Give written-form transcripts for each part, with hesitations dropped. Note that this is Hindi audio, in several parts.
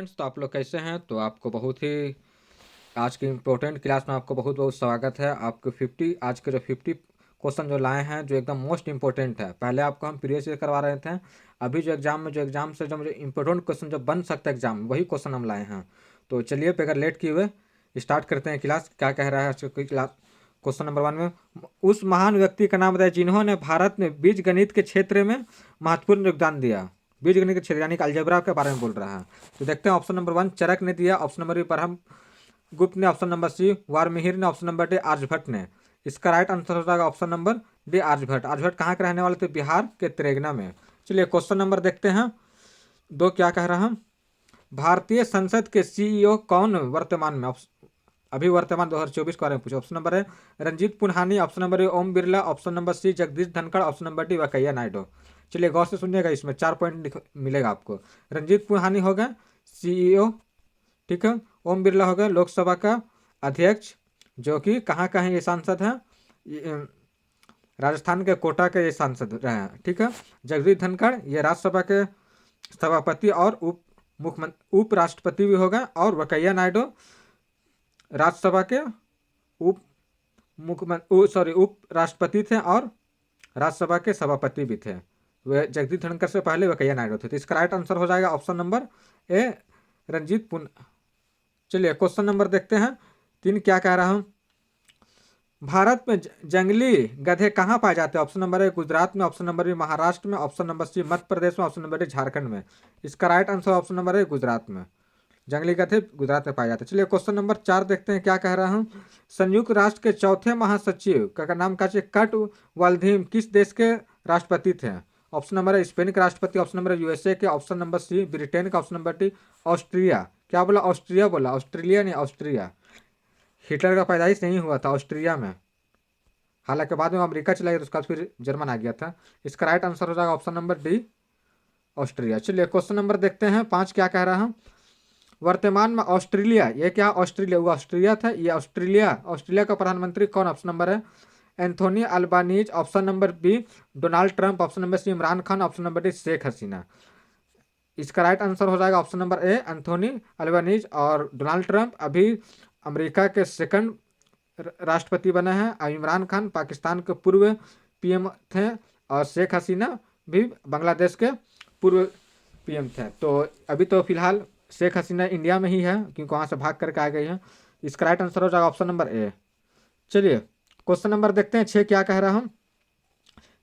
फ्रेंड्स, तो आप लोग कैसे हैं। तो आपको बहुत ही आज की इम्पोर्टेंट क्लास में आपको बहुत बहुत स्वागत है। आपको 50 आज के जो 50 क्वेश्चन जो लाए हैं, जो एकदम मोस्ट इंपॉर्टेंट है। पहले आपको हम प्रीवियस ईयर करवा रहे थे। अभी जो एग्जाम से जो मुझे इंपॉर्टेंट क्वेश्चन जो बन सकता है एग्जाम, वही क्वेश्चन हम लाए हैं। तो चलिए बगैर लेट किए हुए स्टार्ट करते हैं क्लास। क्या कह रहा है आज की क्लास। क्वेश्चन नंबर 1 में उस महान व्यक्ति का नाम बताया जिन्होंने भारत में बीज गणित के क्षेत्र में महत्वपूर्ण योगदान दिया। बीज गणित के क्षेत्र यानी कि अलजेब्रा के बारे में बोल रहा है। तो देखते हैं ऑप्शन नंबर 1 चरक ने दिया, ऑप्शन नंबर बी परम गुप्त ने, ऑप्शन नंबर सी वारमिहिर ने, ऑप्शन नंबर डी आर्यभट्ट ने। इसका राइट आंसर हो जाएगा option number D Aryabhata. Aryabhata कहाँ के रहने वाले थे? बिहार के त्रेगना में। चलिए क्वेश्चन नंबर देखते हैं 2 क्या कह रहा है। भारतीय संसद के सीईओ कौन वर्तमान में? अभी वर्तमान 2024 के बारे में पूछो। ऑप्शन नंबर है Ranjit Punhani, option number A Om Birla, option number C Jagdish Dhankhar, option number D Venkaiah Naidu. चलिए गौर से सुनिएगा, इसमें 4 पॉइंट मिलेगा आपको। रंजीत पुन्हानी हो गए सीईओ, ठीक है। ओम बिरला हो गए लोकसभा का अध्यक्ष, जो कि कहाँ का है ये सांसद हैं, राजस्थान के कोटा के ये सांसद रहे हैं, ठीक है। जगदीश धनखड़ ये राज्यसभा के सभापति और उप राष्ट्रपति भी हो गए। और वकैया नायडू राज्यसभा के उप राष्ट्रपति थे और राज्यसभा के सभापति भी थे। वे जगदीश धनखड़ से पहले वकैया नायडू थे। तो इसका राइट आंसर हो जाएगा ऑप्शन नंबर ए रंजीत पुन। चलिए क्वेश्चन नंबर देखते हैं 3 क्या कह रहा हूं। भारत में जंगली गधे कहाँ पाए जाते हैं? ऑप्शन नंबर ए गुजरात में, ऑप्शन नंबर बी महाराष्ट्र में, ऑप्शन नंबर सी मध्य प्रदेश में, ऑप्शन नंबर डी झारखंड में। इसका राइट आंसर ऑप्शन नंबर ए गुजरात में। जंगली गधे गुजरात में पाए जाते हैं। चलिए क्वेश्चन नंबर 4 देखते हैं क्या कह रहा हूँ। संयुक्त राष्ट्र के चौथे महासचिव का नाम क्या चाहिए? कट वाल्धीम किस देश के राष्ट्रपति थे? ऑप्शन नंबर है स्पेन के राष्ट्रपति, ऑप्शन नंबर यूएसए के, ऑप्शन नंबर सी ब्रिटेन का, ऑप्शन नंबर डी ऑस्ट्रिया। क्या बोला? ऑस्ट्रिया बोला, ऑस्ट्रेलिया नहीं ऑस्ट्रिया। हिटलर का पैदाइश नहीं हुआ था ऑस्ट्रिया में, हालांकि बाद में अमेरिका चला गया तो उसका फिर जर्मन आ गया था। इसका राइट आंसर हो जाएगा ऑप्शन नंबर डी ऑस्ट्रिया। चलिए क्वेश्चन नंबर देखते हैं 5 क्या कह रहा हूँ। वर्तमान में ऑस्ट्रेलिया, ये क्या ऑस्ट्रेलिया? वो ऑस्ट्रिया था, ये ऑस्ट्रेलिया। ऑस्ट्रेलिया का प्रधानमंत्री कौन? ऑप्शन नंबर है Anthony Albanese, option number B Donald Trump, option number C Imran Khan, option number D Sheikh Hasina. इसका राइट आंसर हो जाएगा option number A Anthony Albanese और डोनाल्ड ट्रंप अभी अमेरिका के सेकंड राष्ट्रपति बने हैं। और इमरान खान पाकिस्तान के पूर्व पीएम थे और शेख हसीना भी बांग्लादेश के पूर्व पीएम थे। तो अभी तो फिलहाल शेख हसीना इंडिया में ही है, क्योंकि वहाँ से भाग करके आ गई है। इसका राइट आंसर हो जाएगा ऑप्शन नंबर ए। चलिए क्वेश्चन नंबर देखते हैं 6 क्या कह रहा हूँ।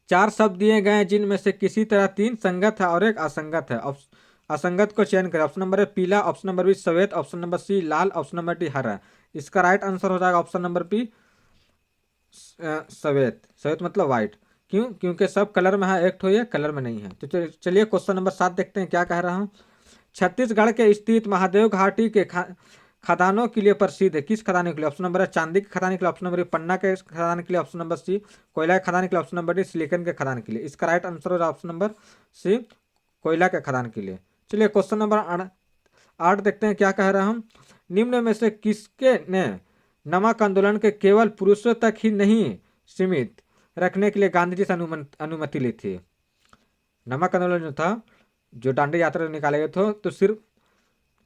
4 शब्द दिए गए हैं जिनमें से किसी तरह 3 संगत है और 1 असंगत है। असंगत को चयन करें। ऑप्शन नंबर ए पीला, ऑप्शन नंबर बी सफेद, ऑप्शन नंबर सी लाल, ऑप्शन नंबर डी हरा। इसका राइट आंसर हो जाएगा ऑप्शन नंबर बी सफेद। सफेद मतलब व्हाइट। क्यों? क्योंकि सब कलर में है, एक ठो ये कलर में नहीं है। तो चलिए क्वेश्चन नंबर 7 देखते हैं क्या कह रहा हूँ। छत्तीसगढ़ के स्थित महादेव घाटी के खदानों के लिए प्रसिद्ध है। किस खदानों के लिए? ऑप्शन नंबर है चांदी के खदान के लिए, ऑप्शन नंबर पन्ना के खदान के लिए, ऑप्शन नंबर सी कोयला के खदान के लिए, ऑप्शन नंबर डी सिलिकन के खदान के लिए। इसका राइट आंसर होगा ऑप्शन नंबर सी कोयला के खदान के लिए। चलिए क्वेश्चन नंबर 8 देखते हैं क्या कह रहा हूँ। निम्न में से किसके ने नमक आंदोलन के केवल पुरुषों तक ही नहीं सीमित रखने के लिए गांधी जी से अनुमति ली थी? नमक आंदोलन जो था, जो दांडी यात्रा निकाले गए थे, तो सिर्फ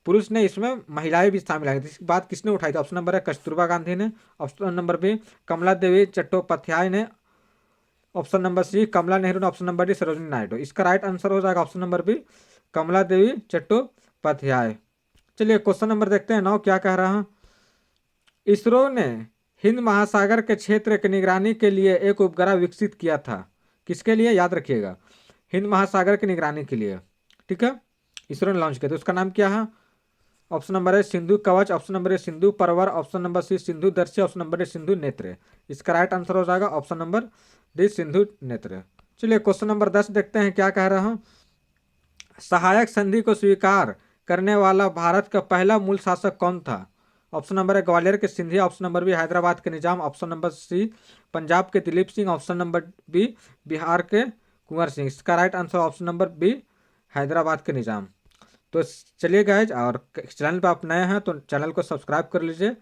पुरुष ने, इसमें महिलाएं भी शामिल आई थी। इसकी बात किसने उठाई थी? ऑप्शन नंबर है कस्तूरबा गांधी ने, ऑप्शन नंबर बी कमला देवी चट्टोपाध्याय ने, ऑप्शन नंबर सी कमला नेहरू ने, option number D Sarojini Naidu. इसका राइट आंसर हो जाएगा ऑप्शन नंबर बी कमला देवी चट्टोपाध्याय। चलिए क्वेश्चन नंबर देखते हैं 9 क्या कह रहा हूँ। इसरो ने हिंद महासागर के क्षेत्र की निगरानी के लिए एक उपग्रह विकसित किया था। किसके लिए? याद रखिएगा, हिंद महासागर की निगरानी के लिए, ठीक है। इसरो ने लॉन्च किया, तो उसका नाम क्या है? ऑप्शन नंबर है सिंधु कवच, ऑप्शन नंबर है Sindhu Parvar, option number C Sindhu Darshi, option number D Sindhu नेत्र। इसका राइट आंसर हो जाएगा ऑप्शन नंबर डी सिंधु नेत्र। चलिए क्वेश्चन नंबर 10 देखते हैं क्या कह रहा हूँ। सहायक संधि को स्वीकार करने वाला भारत का पहला मूल शासक कौन था? ऑप्शन नंबर है ग्वालियर के Scindia, option number B Hyderabad के Nizam, option number C Punjab के Dilip Singh, option number B Bihar के कुंवर सिंह। इसका right answer option number B Hyderabad के निजाम। तो चलिए गाइज, और चैनल पे आप नए हैं तो चैनल को सब्सक्राइब कर लीजिए,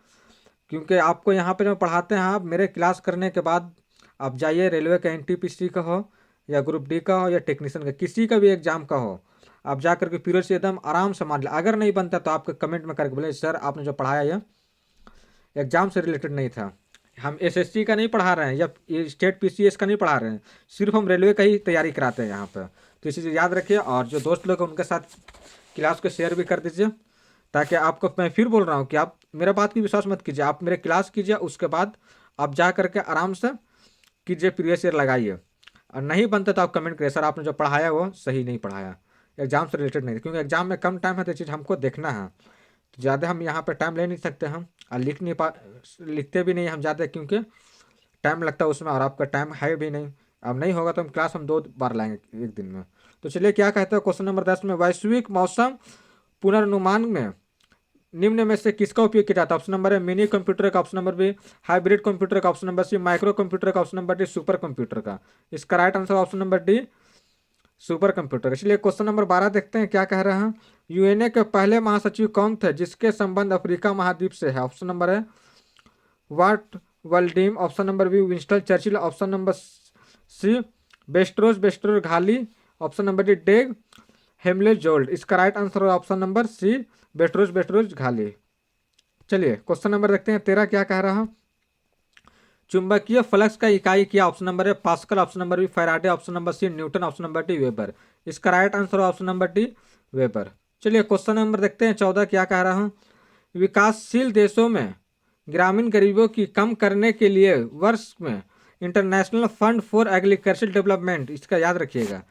क्योंकि आपको यहाँ पे जो पढ़ाते हैं, आप मेरे क्लास करने के बाद आप जाइए रेलवे का एनटीपीसी का हो या ग्रुप डी का हो या टेक्नीशियन का, किसी का भी एग्जाम का हो, आप जा करके पीरियड से एकदम आराम से मान लिया। अगर नहीं बनता तो आपके कमेंट में करके बोले सर आपने जो पढ़ाया यह एग्जाम से रिलेटेड नहीं था, हम एसएससी का नहीं पढ़ा रहे हैं या ये स्टेट पीसीएस का नहीं पढ़ा रहे हैं, सिर्फ हम रेलवे का ही तैयारी कराते हैं यहाँ पर। तो इसी चीज़ याद रखिए, और जो दोस्त लोग हैं उनके साथ क्लास को शेयर भी कर दीजिए, ताकि आपको, मैं फिर बोल रहा हूँ कि आप मेरा बात की विश्वास मत कीजिए, आप मेरे क्लास कीजिए, उसके बाद आप जा करके आराम से कीजिए, प्रीवियस ईयर लगाइए। और नहीं बनता तो आप कमेंट करिए सर आपने जो पढ़ाया वो सही नहीं पढ़ाया, एग्जाम से रिलेटेड नहीं, क्योंकि एग्जाम में कम टाइम है तो ये चीज़ हमको देखना है। तो ज़्यादा हम यहाँ पर टाइम ले नहीं सकते हम, और लिखते भी नहीं हम ज़्यादा, क्योंकि टाइम लगता है उसमें और आपका टाइम है भी नहीं। अब नहीं होगा तो हम क्लास हम 2 बार लाएंगे एक दिन में। तो चलिए क्या कहते हैं क्वेश्चन नंबर 10 में, वैश्विक मौसम पूर्वानुमान में निम्न में से किसका उपयोग किया जाता है? ऑप्शन नंबर है मिनी कंप्यूटर का, option number B hybrid computer का, option number C microcomputer का, option number D supercomputer का। इसका right answer option number D supercomputer. इसलिए क्वेश्चन नंबर 12 देखते हैं क्या कह रहे हैं। यूएनए के पहले महासचिव कौन थे जिसके संबंध अफ्रीका महाद्वीप से है? ऑप्शन नंबर है वाट Waldheim, option number B Winston Churchill, option number C Boutros Ghali, option number D Dag Hammarskjold. इसका राइट आंसर है option number C Boutros Ghali. चलिए क्वेश्चन नंबर देखते हैं 13 क्या कह रहा है। चुंबकीय फ्लक्स का इकाई क्या? ऑप्शन नंबर है Pascal, option number B Faraday, option number C Newton, option number D Weber. इसका राइट आंसर है ऑप्शन नंबर डी वेबर। चलिए क्वेश्चन नंबर देखते हैं 14 क्या कह रहा हूँ। विकासशील देशों में ग्रामीण गरीबों की कम करने के लिए वर्ष में international fund for agriculture development, इसका याद रखिएगा।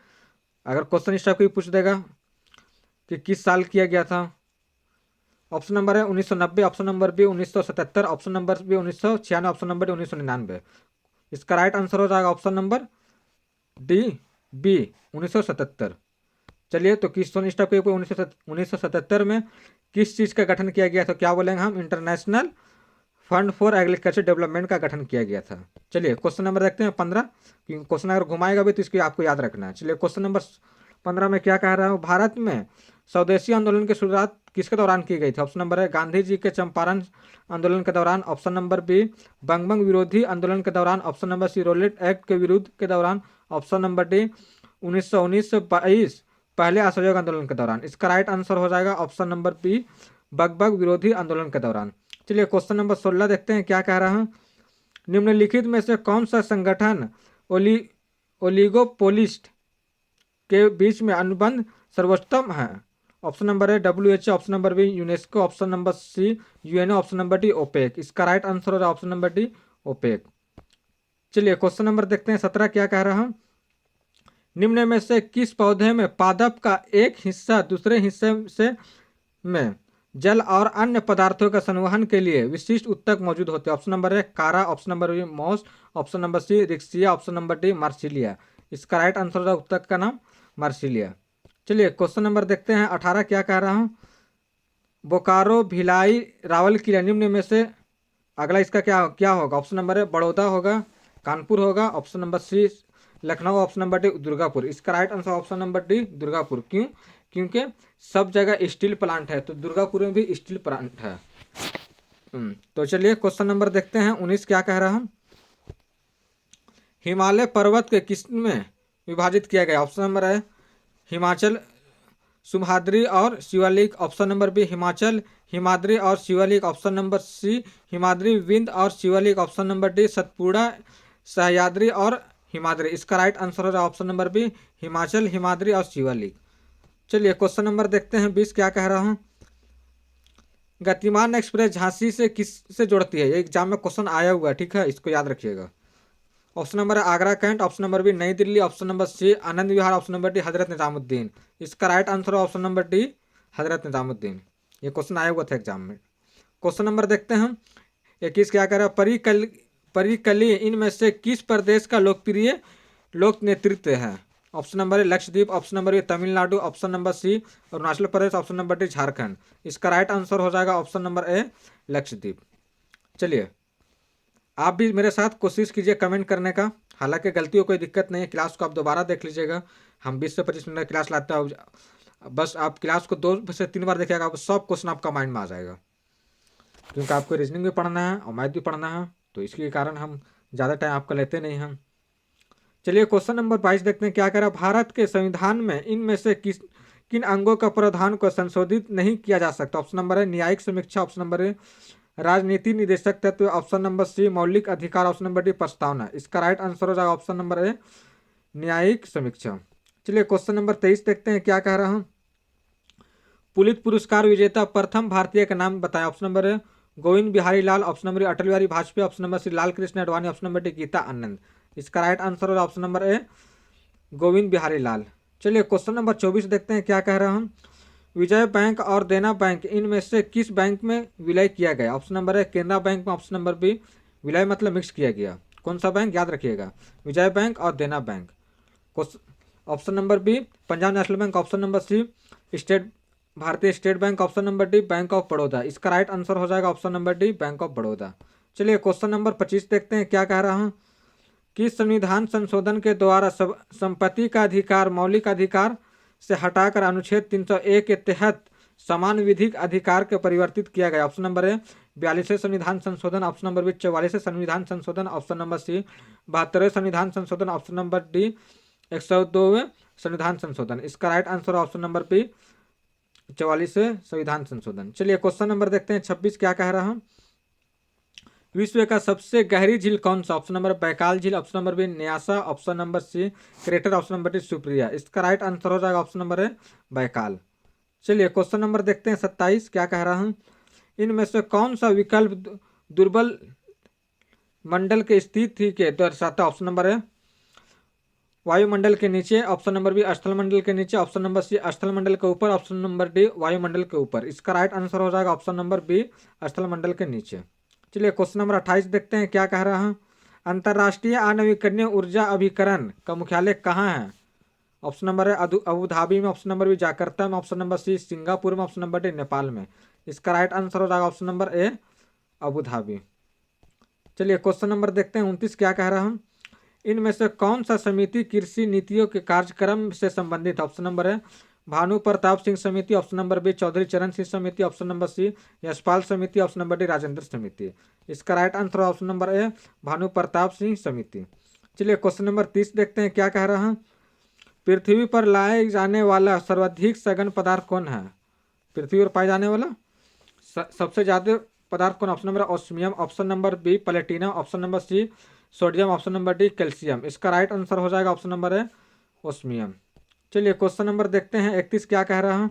अगर क्वेश्चन इस टाइप को पूछ देगा कि किस साल किया गया था, ऑप्शन नंबर है 1990, option number B 1977, option number B 1996, option number D 1999। इसका राइट आंसर हो जाएगा ऑप्शन नंबर डी बी 1977। चलिए तो किस इस टाइप के 1977 में किस चीज़ का गठन किया गया था? क्या बोलेंगे हम? International fund for agriculture development का गठन किया गया था। चलिए क्वेश्चन नंबर देखते हैं 15, क्योंकि क्वेश्चन अगर घुमाएगा भी तो इसकी आपको याद रखना है। चलिए क्वेश्चन नंबर 15 में क्या कह रहा हूँ। भारत में स्वदेशी आंदोलन की शुरुआत किसके दौरान की गई थी? ऑप्शन नंबर है गांधी जी के चंपारण आंदोलन के दौरान, ऑप्शन नंबर बी बंगबंग विरोधी आंदोलन के दौरान, option number C Rowlatt Act के विरुद्ध के दौरान, ऑप्शन नंबर डी 1919 से 22 पहले असहयोग आंदोलन के दौरान। इसका राइट आंसर हो जाएगा ऑप्शन नंबर बी बगबग विरोधी आंदोलन के दौरान। चलिए क्वेश्चन नंबर 16 देखते हैं क्या कह रहा है। निम्नलिखित में से कौन सा संगठन ओलिगोपोलिस्ट के बीच में अनुबंध सर्वोत्तम है? ऑप्शन नंबर है WHO, option number B UNESCO, option number C UNO, option number D OPEC. इसका राइट आंसर हो ऑप्शन नंबर डी ओपेक। चलिए क्वेश्चन नंबर देखते हैं 17 क्या कह रहा हूं। निम्न में से किस पौधे में पादप का एक हिस्सा दूसरे हिस्से से में जल और अन्य पदार्थों का संवहन के लिए विशिष्ट उत्तक मौजूद होते हैं? ऑप्शन नंबर है Chara, option number B moss, option number C Riccia, option number D Marsilea. इसका राइट आंसर है उत्तक का नाम मार्सिलिया। चलिए क्वेश्चन नंबर देखते हैं 18 क्या कह रहा हूँ। बोकारो, भिलाई, रावलकिला निम्न में से अगला इसका क्या क्या होगा? ऑप्शन नंबर है बड़ौदा होगा, कानपुर होगा, option number C Lucknow, option number D Durgapur. इसका right answer option number D Durgapur. क्यों? क्योंकि सब जगह स्टील प्लांट है, तो दुर्गापुर में भी स्टील प्लांट है। तो चलिए क्वेश्चन नंबर देखते हैं 19 क्या कह रहा हूँ। हिमालय पर्वत के किस में विभाजित किया गया? ऑप्शन नंबर है हिमाचल, सुमहाद्री और Shivalik, option number B Himachal, Himadri और Shivalik, option number C Himadri, Vindhya और Shivalik, option number D Satpura, Sahyadri और हिमाद्री। इसका राइट आंसर है option number B Himachal, Himadri और शिवालिक। चलिए क्वेश्चन नंबर देखते हैं 20 क्या कह रहा हूँ। गतिमान एक्सप्रेस झांसी से किस से जोड़ती है? ये एग्जाम में क्वेश्चन आया हुआ है, ठीक है, इसको याद रखिएगा। ऑप्शन नंबर है Agra Cantt, option number B नई Delhi, option number C Anand Vihar, option number D Hazrat Nizamuddin. इसका राइट आंसर है option number D Hazrat Nizamuddin. ये क्वेश्चन आया हुआ था एग्जाम में। क्वेश्चन नंबर देखते हैं 21 क्या कह रहा है। परिकली इनमें से किस प्रदेश का लोकप्रिय लोक नेतृत्व है? Option number A Lakshadweep, option number A Tamil Nadu, option number C Arunachal Pradesh, option number D Jharkhand. इसका राइट आंसर हो जाएगा ऑप्शन नंबर ए लक्षद्वीप। चलिए आप भी मेरे साथ कोशिश कीजिए कमेंट करने का। हालांकि गलती हो कोई दिक्कत नहीं है, क्लास को आप दोबारा देख लीजिएगा। हम 20 से 25 मिनट की क्लास लाते हैं, बस आप क्लास को 2 से 3 बार देखिएगा, आप सब क्वेश्चन आपका माइंड में आ जाएगा। क्योंकि आपको रीजनिंग भी पढ़ना है और मैथ भी पढ़ना है, तो इसके कारण हम ज़्यादा टाइम आपका लेते नहीं हैं। चलिए क्वेश्चन नंबर 22 देखते हैं क्या कह रहा है। भारत के संविधान में इनमें से किन अंगों का प्रावधान को संशोधित नहीं किया जा सकता? ऑप्शन नंबर है न्यायिक समीक्षा, ऑप्शन नंबर है राजनीति निदेशक तत्व, ऑप्शन नंबर सी मौलिक अधिकार, ऑप्शन नंबर डी प्रस्तावना। इसका राइट आंसर हो जाएगा ऑप्शन नंबर ए न्यायिक समीक्षा। चलिए क्वेश्चन नंबर 23 देखते हैं क्या कह रहा हूं। पुलित पुरस्कार विजेता प्रथम भारतीय का नाम बताएं। ऑप्शन नंबर है Govind Bihari Lal, option number Atal Bihari Vajpayee, option number C Lal Krishna Advani, option number D Geeta Anand. इसका राइट आंसर होगा option number A Govind Bihari Lal. चलिए क्वेश्चन नंबर 24 देखते हैं क्या कह रहा हूं। विजय बैंक और देना बैंक इनमें से किस बैंक में विलय किया गया? ऑप्शन नंबर है केनरा बैंक में, ऑप्शन नंबर बी विलय मतलब मिक्स किया गया। कौन सा बैंक याद रखिएगा, विजय बैंक और Dena bank. Option number B Punjab national bank, option number C state Bharatiya state bank, option number D bank of Baroda. इसका राइट आंसर हो जाएगा option number D bank of Baroda. चलिए क्वेश्चन नंबर 25 देखते हैं क्या कह रहा हूं कि संविधान संशोधन के द्वारा संपत्ति का अधिकार मौलिक अधिकार से हटाकर अनुच्छेद 301 के तहत समान विधिक अधिकार के परिवर्तित किया गया। ऑप्शन नंबर है 42वें संविधान संशोधन, ऑप्शन नंबर बी 44वें संविधान संशोधन, ऑप्शन नंबर सी 72वें संविधान संशोधन, ऑप्शन नंबर डी 102वें संविधान संशोधन। इसका right answer option number B 44वें संविधान संशोधन। चलिए क्वेश्चन नंबर देखते हैं 26 क्या कह रहा हूं। विश्व का सबसे गहरी झील कौन सा? ऑप्शन नंबर बैकाल झील, option number B Nyasa, option number C crater, option number D Superior. इसका राइट आंसर हो जाएगा ऑप्शन नंबर है बैकाल। चलिए क्वेश्चन नंबर देखते हैं 27 क्या कह रहा हूं। इनमें से कौन सा विकल्प दुर्बल मंडल के स्थिति के दर्शाता? ऑप्शन नंबर है वायुमंडल के नीचे, ऑप्शन नंबर बी स्थल मंडल के नीचे, ऑप्शन नंबर सी स्थल मंडल के ऊपर, ऑप्शन नंबर डी वायुमंडल के ऊपर। इसका राइट आंसर हो जाएगा ऑप्शन नंबर बी स्थल मंडल के नीचे। चलिए क्वेश्चन नंबर 28 देखते हैं क्या कह रहा हूं। अंतर्राष्ट्रीय आणविकरणीय ऊर्जा अभिकरण का मुख्यालय कहाँ है? ऑप्शन नंबर है अबू धाबी में, ऑप्शन नंबर बी जाकर्ता में, ऑप्शन नंबर सी सिंगापुर में, ऑप्शन नंबर डी नेपाल में। इसका राइट आंसर हो जाएगा ऑप्शन नंबर ए अबू धाबी। चलिए क्वेश्चन नंबर देखते हैं 29 क्या कह रहा हूँ। इनमें से कौन सा समिति कृषि नीतियों के कार्यक्रम से संबंधित? ऑप्शन नंबर है भानु प्रताप सिंह समिति, ऑप्शन नंबर बी चौधरी चरण सिंह समिति, ऑप्शन नंबर सी यशपाल समिति, ऑप्शन नंबर डी राजेंद्र समिति। इसका राइट आंसर ऑप्शन नंबर ए भानु प्रताप सिंह समिति। चलिए क्वेश्चन नंबर 30 देखते हैं क्या कह रहा हूँ। पृथ्वी पर लाए जाने वाला सर्वाधिक सघन पदार्थ कौन है? पृथ्वी पर पाए जाने वाला सबसे ज्यादा पदार्थ कौन? Option number osmium, option number B platinum, option number C sodium, option number D calcium. इसका राइट आंसर हो जाएगा ऑप्शन नंबर है ओस्मियम। चलिए क्वेश्चन नंबर देखते हैं 31 क्या कह रहा हूं।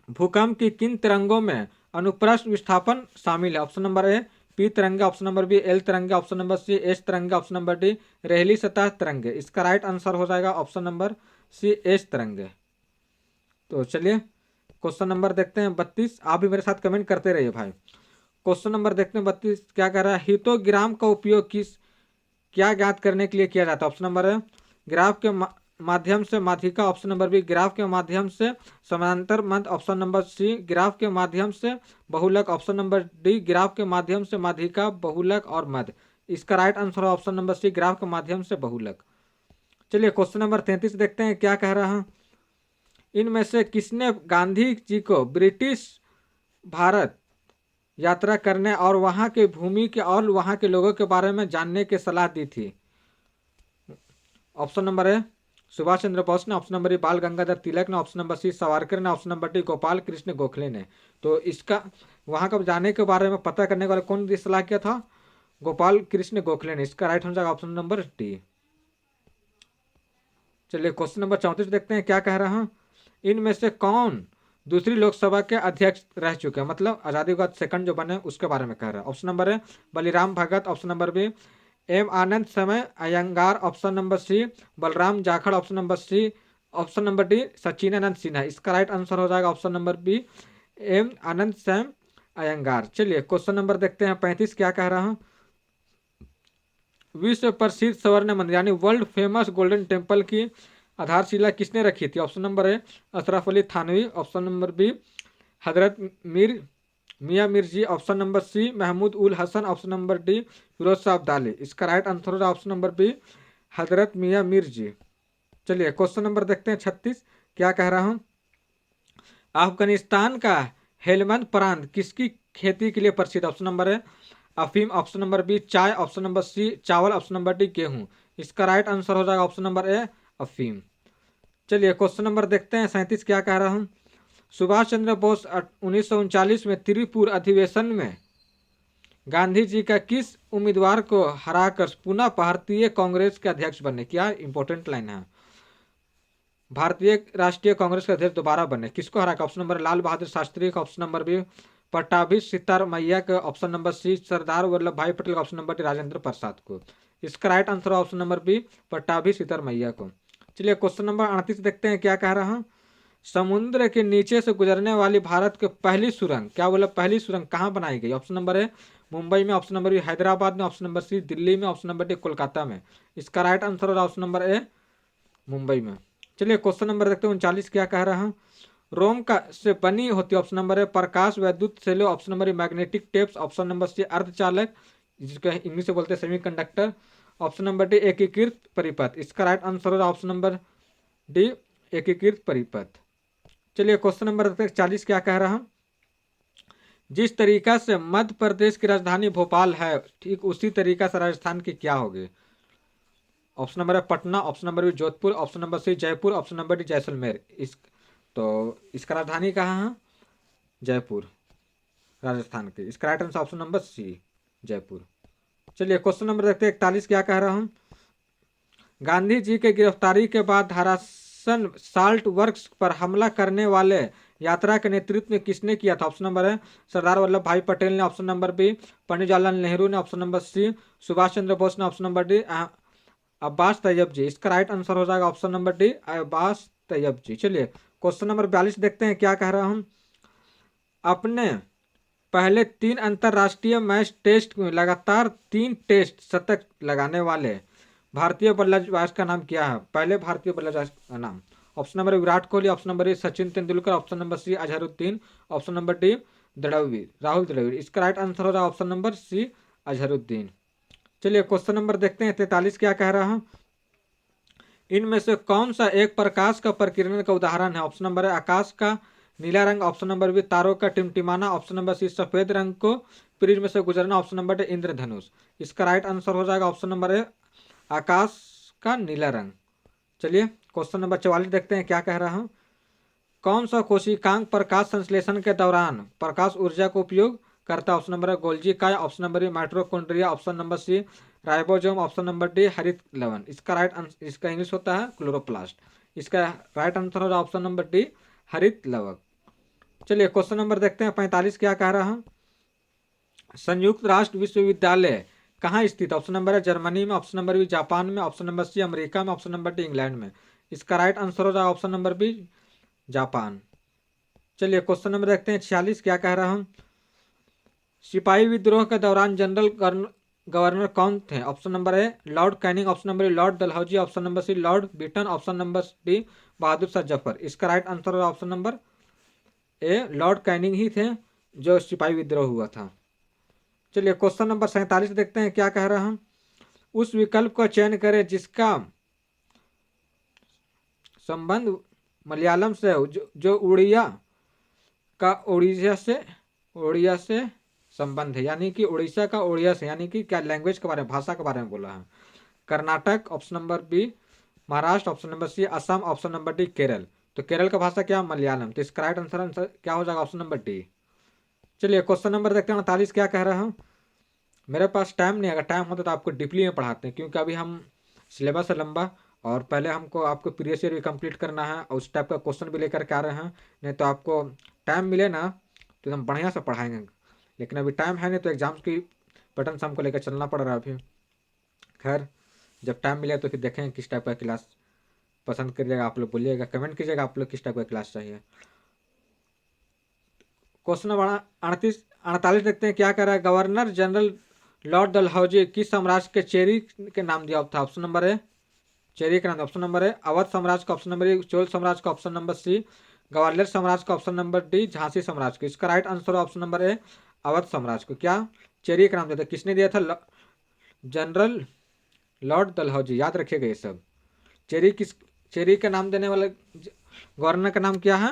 भूकंप की किन तरंगों में अनुप्रस्थ विस्थापन शामिल है? ऑप्शन नंबर ए पी तरंगे, ऑप्शन नंबर बी एल तरंगे, ऑप्शन नंबर सी एच तरंगे, ऑप्शन नंबर डी रेहली सतह तरंगे। इसका राइट आंसर हो जाएगा ऑप्शन नंबर सी एच तरंगे। तो चलिए क्वेश्चन नंबर देखते हैं 32। आप भी मेरे साथ कमेंट करते रहिए भाई। क्वेश्चन नंबर देखते हैं 32 क्या कह रहा है। हितोग्राम का उपयोग किस क्या ज्ञात करने के लिए किया जाता है? ऑप्शन नंबर है ग्राफ के माध्यम से माध्यिका, ऑप्शन नंबर बी ग्राफ के माध्यम से समानांतर मध्य, ऑप्शन नंबर सी ग्राफ के माध्यम से बहुलक, ऑप्शन नंबर डी ग्राफ के माध्यम से माध्यिका बहुलक और मध्य। इसका राइट आंसर है ऑप्शन नंबर सी ग्राफ के माध्यम से बहुलक। चलिए क्वेश्चन नंबर 33 देखते हैं क्या कह रहा है। इनमें से किसने गांधी जी को ब्रिटिश भारत यात्रा करने और वहां के भूमि के और वहां के लोगों के बारे में जानने की सलाह दी थी? ऑप्शन नंबर है सुभाष चंद्र बोस ने, ऑप्शन नंबर ए बाल गंगाधर तिलक ने, ऑप्शन नंबर सी सावरकर ने, option number D Gopal Krishna Gokhale ने। तो इसका वहां का जाने के बारे में पता करने वाले कौन ने सलाह किया था? गोपाल कृष्ण गोखले ने। इसका राइट हो जाएगा ऑप्शन नंबर डी। चलिए क्वेश्चन नंबर 34 देखते हैं क्या कह रहा हूं। इनमें से कौन दूसरी लोकसभा के अध्यक्ष रह चुके हैं, मतलब आजादी के बाद सेकंड जो बने उसके बारे में कह रहा है? ऑप्शन नंबर है Baliram Bhagat, option number B M Ananthasayanam Ayyangar, option number C Balram Jakhar, option number C option number D Sachchidananda Sinha. इसका राइट आंसर हो जाएगा option number B M Ananthasayanam Ayyangar. चलिए क्वेश्चन नंबर देखते हैं 35 क्या कह रहा हूं। विश्व प्रसिद्ध स्वर्ण मंदिर यानी वर्ल्ड फेमस गोल्डन टेम्पल की आधारशिला किसने रखी थी? ऑप्शन नंबर है Ashraf Ali Thanvi, option number B Hazrat Mian Mir ji, option number C Mahmud ul Hasan, option number D Firoz Shah Abdali. इसका राइट आंसर होगा option number B Hazrat Mian Mir जी। चलिए क्वेश्चन नंबर देखते हैं 36 क्या कह रहा हूँ। अफगानिस्तान का हेलमंद प्रांत किसकी खेती के लिए प्रसिद्ध? ऑप्शन नंबर है अफीम, ऑप्शन नंबर बी चाय, ऑप्शन नंबर सी चावल, ऑप्शन नंबर डी गेहूं। इसका राइट आंसर हो जाएगा ऑप्शन नंबर ए अफीम। चलिए क्वेश्चन नंबर देखते हैं 37 क्या कह रहा हूँ। सुभाष चंद्र बोस 1939 में त्रिपुर अधिवेशन में गांधी जी का किस उम्मीदवार को हराकर पुनः भारतीय कांग्रेस के अध्यक्ष बने? क्या इंपॉर्टेंट लाइन है। भारतीय राष्ट्रीय कांग्रेस के अध्यक्ष दोबारा बने, किसको हरा? ऑप्शन नंबर लाल बहादुर शास्त्री का, option number B Pattabhi Siddaramaiah का, option number C Sardar Vallabh Bhai Patel का, option number D Rajendra Prasad को। इसका right answer option number B Pattabhi Siddaramaiah को। चलिए क्वेश्चन नंबर 38 देखते हैं क्या कह रहा हूँ। समुद्र के नीचे से गुजरने वाली भारत की पहली सुरंग, क्या बोला, पहली सुरंग कहाँ बनाई गई? ऑप्शन नंबर ए मुंबई में, ऑप्शन नंबर बी हैदराबाद में, ऑप्शन नंबर सी दिल्ली में, ऑप्शन नंबर डी कोलकाता में। इसका राइट आंसर होगा ऑप्शन नंबर ए मुंबई में। चलिए क्वेश्चन नंबर देखते हैं 39 क्या कह रहा हूँ। रोम का से बनी होती है, ऑप्शन नंबर ए प्रकाश वैद्युत सेलो, option number A magnetic tapes, option number C अर्धचालक जिसको इंग्लिश से बोलते हैं semiconductor, option number D एकीकृत परिपथ। इसका राइट आंसर होगा ऑप्शन नंबर डी एकीकृत परिपथ। चलिए क्वेश्चन नंबर 40 क्या कह रहा हूँ। जिस तरीका से मध्य प्रदेश की राजधानी भोपाल है, ठीक उसी तरीका से राजस्थान की क्या होगी? ऑप्शन नंबर है Patna, option number B Jodhpur, option number C Jaipur, option number D Jaisalmer. इसका राजधानी कहाँ है? जयपुर, राजस्थान की। इसका right answer option number C Jaipur. चलिए क्वेश्चन नंबर देखते हैं 41 क्या कह रहा हूँ। गांधी जी के गिरफ्तारी के बाद धारासन साल्ट वर्क्स पर हमला करने वाले यात्रा के नेतृत्व में किसने किया था? ऑप्शन नंबर है सरदार वल्लभ भाई पटेल ने, option number B Pandit Jawaharlal Nehru ने, option number C Subhash Chandra Bose ने, option number D Abbas Tyabji. इसका राइट आंसर हो जाएगा option number D Abbas Tyabji. चलिए क्वेश्चन नंबर 42 देखते हैं क्या कह रहा हूं। अपने पहले 3 अंतरराष्ट्रीय मैच टेस्ट में लगातार 3 टेस्ट शतक लगाने वाले भारतीय बल्लेबाज का नाम क्या है? पहले भारतीय बल्लेबाज का नाम। Option number Virat Kohli, option number A Sachin Tendulkar, option number C Azharuddin, option number D Dravid Rahul Dravid. इसका राइट आंसर हो रहा है ऑप्शन नंबर सी अजहरुद्दीन। चलिए क्वेश्चन नंबर देखते हैं 43 क्या कह रहा हूं। इनमें से कौन सा एक प्रकाश का प्रकीर्णन का उदाहरण है? ऑप्शन नंबर है आकाश का नीला रंग, ऑप्शन नंबर बी तारों का टिमटिमाना, ऑप्शन नंबर सी सफेद रंग को प्रिज्म से गुजरना, ऑप्शन नंबर डी इंद्रधनुष। इसका राइट आंसर हो जाएगा ऑप्शन नंबर ए आकाश का नीला रंग। चलिए क्वेश्चन नंबर 44 देखते हैं क्या कह रहा हूं। कौन सा कोशिकांग प्रकाश संश्लेषण के दौरान प्रकाश ऊर्जा का उपयोग करता है? ऑप्शन नंबर है गोल्जी काय, option number A mitochondria, option number C ribosome, option number D हरित लवण। इसका राइट आंसर, इसका इंग्लिश होता है क्लोरोप्लास्ट। इसका राइट आंसर होगा ऑप्शन नंबर डी हरित लवण। चलिए क्वेश्चन नंबर देखते हैं 45 क्या कह रहा हूं। संयुक्त राष्ट्र विश्वविद्यालय कहाँ स्थित? ऑप्शन नंबर है जर्मनी में, ऑप्शन नंबर बी जापान में, ऑप्शन नंबर सी अमेरिका में, ऑप्शन नंबर डी इंग्लैंड में। इसका राइट आंसर हो जाएगा ऑप्शन नंबर बी जापान। चलिए क्वेश्चन नंबर देखते हैं 46 क्या कह रहा हूँ। सिपाही विद्रोह के दौरान जनरल गवर्नर कौन थे? Option number A lord Canning, option number lord Dalhousie, option number C lord बिटन, option number D Bahadur Shah Zafar. इसका राइट आंसर होगा option number A lord Canning ही थे जो सिपाही विद्रोह हुआ था। चलिए क्वेश्चन नंबर 47 देखते हैं क्या कह रहा हूं। उस विकल्प का चयन करें जिसका संबंध मलयालम से जो उड़िया से संबंध है, यानी कि उड़ीसा का उड़िया से, यानी कि क्या लैंग्वेज के बारे में, भाषा के बारे में बोला है। Karnataka, option number B Maharashtra, option number C Assam, option number D Kerala. तो केरल का भाषा क्या? मलयालम। तो इसका राइट आंसर क्या हो जाएगा? Option number D. चलिए क्वेश्चन नंबर देखते हैं 48 क्या कह रहा हूँ। मेरे पास टाइम नहीं, अगर टाइम होता तो आपको डीपली में पढ़ाते हैं, क्योंकि अभी हम सिलेबस है लंबा और पहले हमको आपको प्रीवियस ईयर भी कंप्लीट करना है और उस टाइप का क्वेश्चन भी लेकर के आ रहे हैं। नहीं तो आपको टाइम मिले ना तो एकदम बढ़िया से पढ़ाएंगे, लेकिन अभी टाइम है नहीं तो एग्जाम्स की पैटर्न से हमको लेकर चलना पड़ रहा है अभी। खैर जब टाइम मिले तो फिर देखें किस टाइप का क्लास पसंद करिएगा। आप लोग बोलिएगा, कमेंट कीजिएगा आप लोग किस टाइप का क्लास चाहिए। क्वेश्चन नंबर 48 देखते हैं क्या कह रहा है। गवर्नर जनरल लॉर्ड डलहौजी किस साम्राज्य के चेरी के नाम दिया था? ऑप्शन नंबर है चेरी का नाम, ऑप्शन नंबर है अवध साम्राज्य का, ऑप्शन नंबर ए चोल साम्राज्य का, ऑप्शन नंबर सी ग्वालियर साम्राज्य का, ऑप्शन नंबर डी झांसी साम्राज्य का। इसका राइट आंसर ऑप्शन नंबर ए अवध साम्राज्य को। क्या चेरी का नाम दिया था? किसने दिया था? General Lord Dalhousie. याद रखिएगा ये सब। चेरी का नाम देने वाले गवर्नर का नाम क्या है?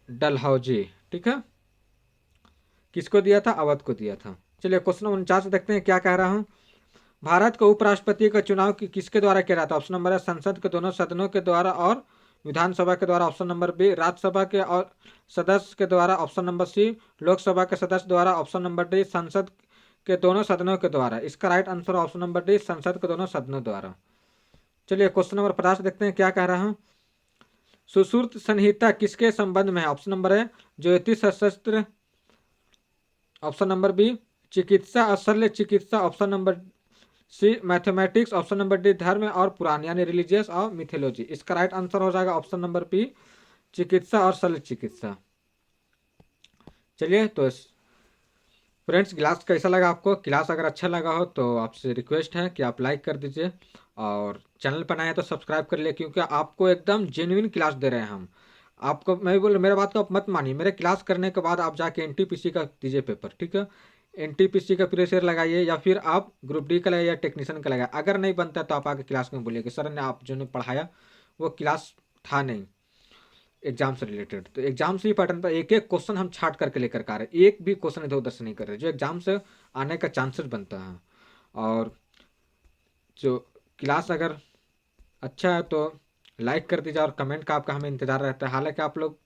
डलहौजी। ठीक है, किसको दिया था? अवध को दिया था। चलिए क्वेश्चन 49 देखते हैं क्या कह रहा हूं। भारत के उपराष्ट्रपति का चुनाव किसके द्वारा किया जाता है? ऑप्शन नंबर है संसद के दोनों सदनों के द्वारा और विधानसभा के द्वारा। ऑप्शन नंबर बी राज्यसभा के और सदस्य के द्वारा। ऑप्शन नंबर सी लोकसभा के सदस्य द्वारा। ऑप्शन नंबर डी संसद के दोनों सदनों के द्वारा। इसका right answer option number D संसद के दोनों सदनों द्वारा। चलिए क्वेश्चन नंबर 50 देखते हैं क्या कह रहा हूं। सुश्रुत संहिता किसके संबंध में है? ऑप्शन नंबर है ज्योतिष शास्त्र। ऑप्शन नंबर बी चिकित्सा और शल्य चिकित्सा। Option number C mathematics. Option number D धर्म और पुराण यानी रिलीजियस और मिथोलॉजी। इसका राइट आंसर हो जाएगा ऑप्शन नंबर बी चिकित्सा और शल्य चिकित्सा। चलिए तो फ्रेंड्स क्लास कैसा लगा आपको? क्लास अगर अच्छा लगा हो तो आपसे रिक्वेस्ट है कि आप लाइक कर दीजिए और चैनल पर नए हैं तो सब्सक्राइब कर लिए, क्योंकि आपको एकदम जेन्युइन क्लास दे रहे हैं हम। आपको मैं बोल मेरे बात को आप मत मानिए, मेरे क्लास करने के बाद आप जाके एनटीपीसी का दीजिए पेपर, ठीक है? एनटीपीसी का प्रेशर लगाइए या फिर आप ग्रुप डी का लगाइए या टेक्नीशियन का लगाइए। अगर नहीं बनता तो आप आके क्लास में बोलिए कि सर ने आप जो ने पढ़ाया वो क्लास था नहीं एग्जाम से रिलेटेड। तो एग्जाम से ही पैटर्न पर एक एक क्वेश्चन हम छाट करके लेकर आ रहे हैं, एक भी क्वेश्चन इधर उधर से नहीं कर रहे जो एग्जाम से आने का चांसेस बनता है। और जो क्लास अगर अच्छा है तो लाइक कर दीजिए और कमेंट का आपका हमें इंतज़ार रहता है। हालांकि आप लोग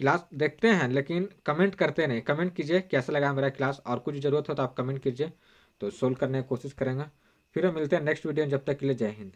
क्लास देखते हैं लेकिन कमेंट करते नहीं। कमेंट कीजिए कैसा लगा मेरा क्लास, और कुछ ज़रूरत हो तो आप कमेंट कीजिए तो सोल्व करने की कोशिश करेंगे। फिर हम मिलते हैं नेक्स्ट वीडियो में, जब तक के लिए जय हिंद।